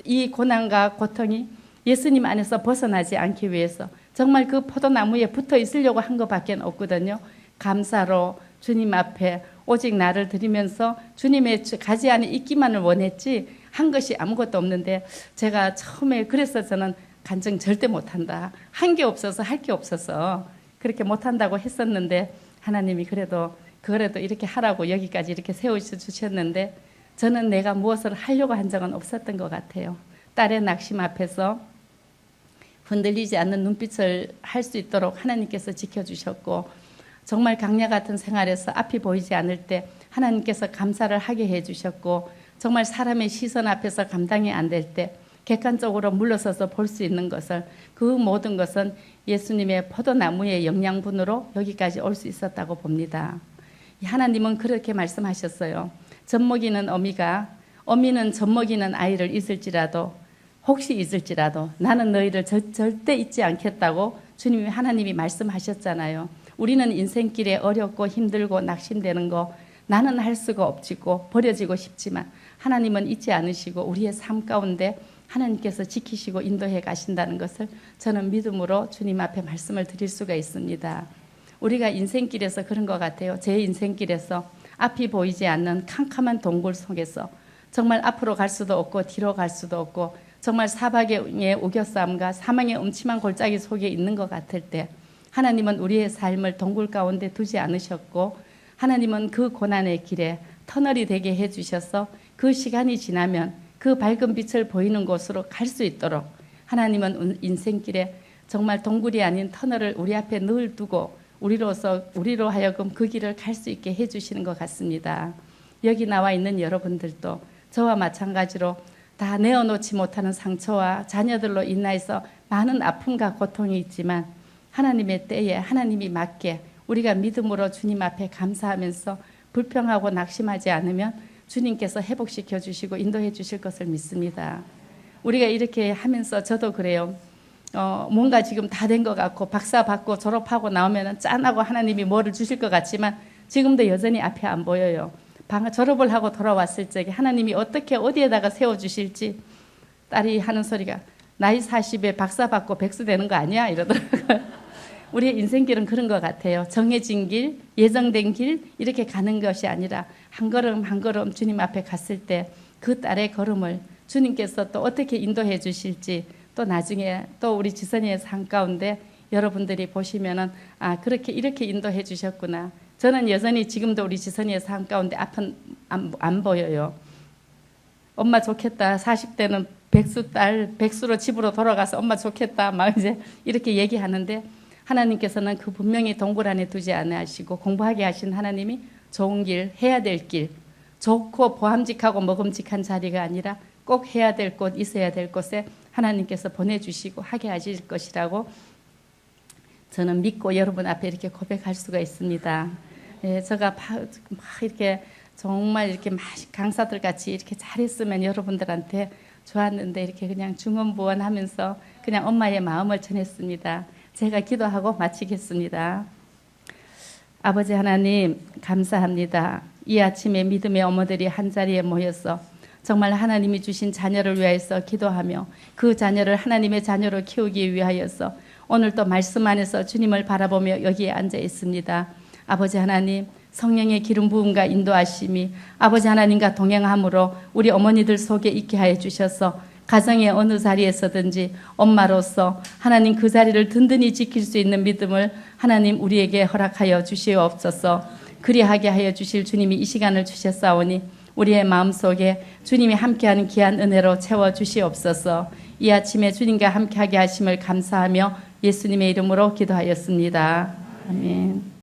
이 고난과 고통이 예수님 안에서 벗어나지 않기 위해서 정말 그 포도나무에 붙어 있으려고 한 것밖에 없거든요. 감사로 주님 앞에 오직 나를 드리면서 주님의 가지 안에 있기만을 원했지 한 것이 아무것도 없는데 제가 처음에 그래서 저는 간증 절대 못한다. 한 게 없어서 할 게 없어서 그렇게 못한다고 했었는데 하나님이 그래도 이렇게 하라고 여기까지 이렇게 세워주셨는데 저는 내가 무엇을 하려고 한 적은 없었던 것 같아요. 딸의 낙심 앞에서 흔들리지 않는 눈빛을 할 수 있도록 하나님께서 지켜주셨고 정말 강야 같은 생활에서 앞이 보이지 않을 때 하나님께서 감사를 하게 해주셨고 정말 사람의 시선 앞에서 감당이 안 될 때 객관적으로 물러서서 볼 수 있는 것을 그 모든 것은 예수님의 포도나무의 영양분으로 여기까지 올 수 있었다고 봅니다. 하나님은 그렇게 말씀하셨어요. 젖먹이는 어미는 젖먹이는 아이를 잊을지라도 혹시 잊을지라도 나는 너희를 절대 잊지 않겠다고 주님이 하나님이 말씀하셨잖아요. 우리는 인생길에 어렵고 힘들고 낙심되는 거 나는 할 수가 없지고 버려지고 싶지만 하나님은 잊지 않으시고 우리의 삶 가운데 하나님께서 지키시고 인도해 가신다는 것을 저는 믿음으로 주님 앞에 말씀을 드릴 수가 있습니다. 우리가 인생길에서 그런 것 같아요. 제 인생길에서 앞이 보이지 않는 캄캄한 동굴 속에서 정말 앞으로 갈 수도 없고 뒤로 갈 수도 없고 정말 사박의 우겨싸움과 사망의 음침한 골짜기 속에 있는 것 같을 때 하나님은 우리의 삶을 동굴 가운데 두지 않으셨고 하나님은 그 고난의 길에 터널이 되게 해주셔서 그 시간이 지나면 그 밝은 빛을 보이는 곳으로 갈 수 있도록 하나님은 인생길에 정말 동굴이 아닌 터널을 우리 앞에 늘 두고 우리로 하여금 그 길을 갈 수 있게 해주시는 것 같습니다. 여기 나와 있는 여러분들도 저와 마찬가지로 다 내어놓지 못하는 상처와 자녀들로 인하여서 많은 아픔과 고통이 있지만 하나님의 때에 하나님이 맞게 우리가 믿음으로 주님 앞에 감사하면서 불평하고 낙심하지 않으면 주님께서 회복시켜 주시고 인도해 주실 것을 믿습니다. 우리가 이렇게 하면서 저도 그래요. 뭔가 지금 다 된 것 같고 박사 받고 졸업하고 나오면 짠하고 하나님이 뭐를 주실 것 같지만 지금도 여전히 앞에 안 보여요. 졸업을 하고 돌아왔을 적에 하나님이 어떻게 어디에다가 세워주실지 딸이 하는 소리가 나이 40에 박사 받고 백수 되는 거 아니야? 이러더라고요. 우리의 인생길은 그런 것 같아요. 정해진 길, 예정된 길 이렇게 가는 것이 아니라 한 걸음 한 걸음 주님 앞에 갔을 때 그 딸의 걸음을 주님께서 또 어떻게 인도해 주실지 또 나중에 또 우리 지선이의 삶 가운데 여러분들이 보시면은 그렇게 이렇게 인도해 주셨구나. 저는 여전히 지금도 우리 지선이의 삶 가운데 앞은 안 보여요. 엄마 좋겠다. 40대는 백수로 집으로 돌아가서 엄마 좋겠다. 막 이제 이렇게 얘기하는데 하나님께서는 그 분명히 동굴 안에 두지 않으시고 공부하게 하신 하나님이 좋은 길, 해야 될 길, 좋고 보함직하고 먹음직한 자리가 아니라 꼭 해야 될 곳, 있어야 될 곳에 하나님께서 보내주시고 하게 하실 것이라고 저는 믿고 여러분 앞에 이렇게 고백할 수가 있습니다. 예, 제가 막 이렇게 정말 이렇게 막 강사들 같이 이렇게 잘했으면 여러분들한테 좋았는데 이렇게 그냥 중언부언하면서 그냥 엄마의 마음을 전했습니다. 제가 기도하고 마치겠습니다. 아버지 하나님 감사합니다. 이 아침에 믿음의 어머들이 한자리에 모여서 정말 하나님이 주신 자녀를 위하여서 기도하며 그 자녀를 하나님의 자녀로 키우기 위하여서 오늘 또 말씀 안에서 주님을 바라보며 여기에 앉아 있습니다. 아버지 하나님 성령의 기름 부음과 인도하심이 아버지 하나님과 동행함으로 우리 어머니들 속에 있게 하여 주셔서 가정의 어느 자리에서든지 엄마로서 하나님 그 자리를 든든히 지킬 수 있는 믿음을 하나님 우리에게 허락하여 주시옵소서. 그리하게 하여 주실 주님이 이 시간을 주셨사오니 우리의 마음속에 주님이 함께하는 귀한 은혜로 채워주시옵소서. 이 아침에 주님과 함께하게 하심을 감사하며 예수님의 이름으로 기도하였습니다. 아멘.